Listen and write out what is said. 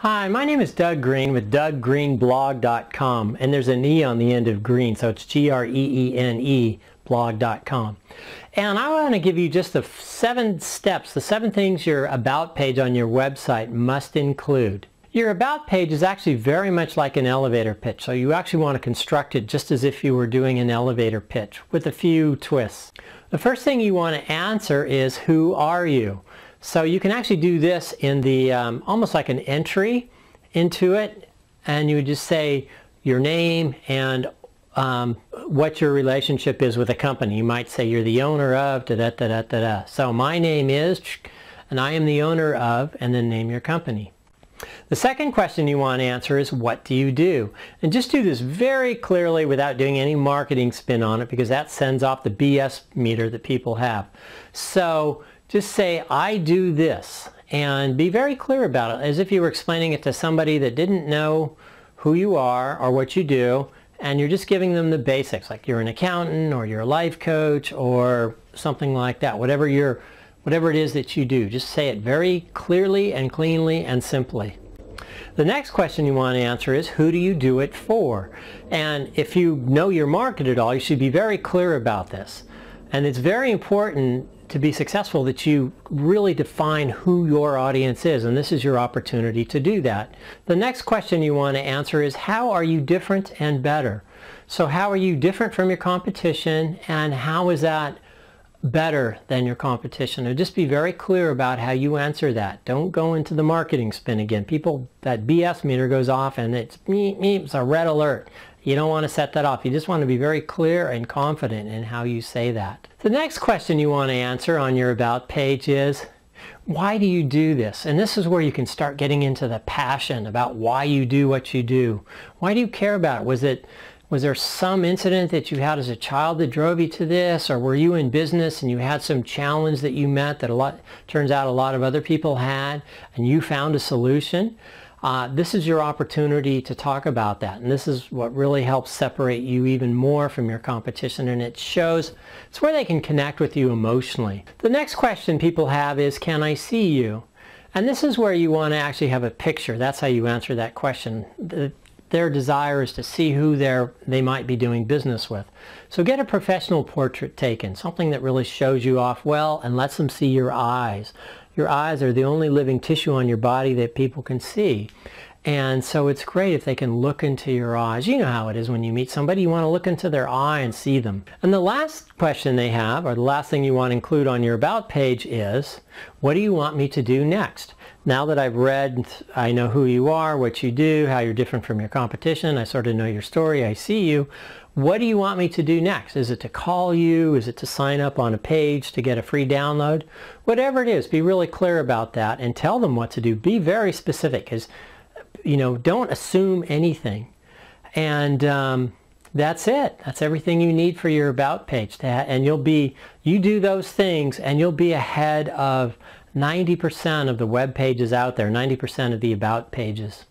Hi, my name is Doug Green with DougGreenBlog.com, and there's an E on the end of green, so it's G-R-E-E-N-E blog.com. And I want to give you just the 7 steps, the 7 things your About page on your website must include. Your About page is actually very much like an elevator pitch, so you actually want to construct it just as if you were doing an elevator pitch with a few twists. The first thing you want to answer is, who are you? So you can actually do this in the almost like an entry into it, and you would just say your name and what your relationship is with the company. You might say you're the owner of da-da-da-da-da-da. So my name is, and I am the owner of, and then name your company. The second question you want to answer is, what do you do? And just do this very clearly without doing any marketing spin on it, because that sends off the BS meter that people have. So just say, I do this, and be very clear about it, as if you were explaining it to somebody that didn't know who you are or what you do, and you're just giving them the basics, like you're an accountant or you're a life coach or something like that. Whatever it is that you do, just say it very clearly and cleanly and simply. The next question you want to answer is, who do you do it for? And if you know your market at all, you should be very clear about this. And it's very important to be successful that you really define who your audience is, and this is your opportunity to do that. The next question you want to answer is, how are you different and better? So how are you different from your competition, and how is that better than your competition? And just be very clear about how you answer that. Don't go into the marketing spin again. People, that BS meter goes off and it's a red alert. You don't want to set that off. You just want to be very clear and confident in how you say that. The next question you want to answer on your About page is, why do you do this? And this is where you can start getting into the passion about why you do what you do. Why do you care about it? Was there some incident that you had as a child that drove you to this? Or were you in business and you had some challenge that you met that turns out a lot of other people had, and you found a solution? This is your opportunity to talk about that, and this is what really helps separate you even more from your competition, and it's where they can connect with you emotionally. The next question people have is, can I see you? And this is where you want to actually have a picture. That's how you answer that question. Their desire is to see who they might be doing business with. So get a professional portrait taken, something that really shows you off well and lets them see your eyes. Your eyes are the only living tissue on your body that people can see. And so it's great if they can look into your eyes. You know how it is when you meet somebody, you want to look into their eye and see them. And the last question they have, or the last thing you want to include on your About page is, what do you want me to do next? Now that I've read, I know who you are, what you do, how you're different from your competition, I sort of know your story, I see you. What do you want me to do next? Is it to call you? Is it to sign up on a page to get a free download? Whatever it is, be really clear about that and tell them what to do. Be very specific, because don't assume anything. And that's it. That's everything you need for your About page. And you do those things and you'll be ahead of 90% of the web pages out there, 90% of the About pages.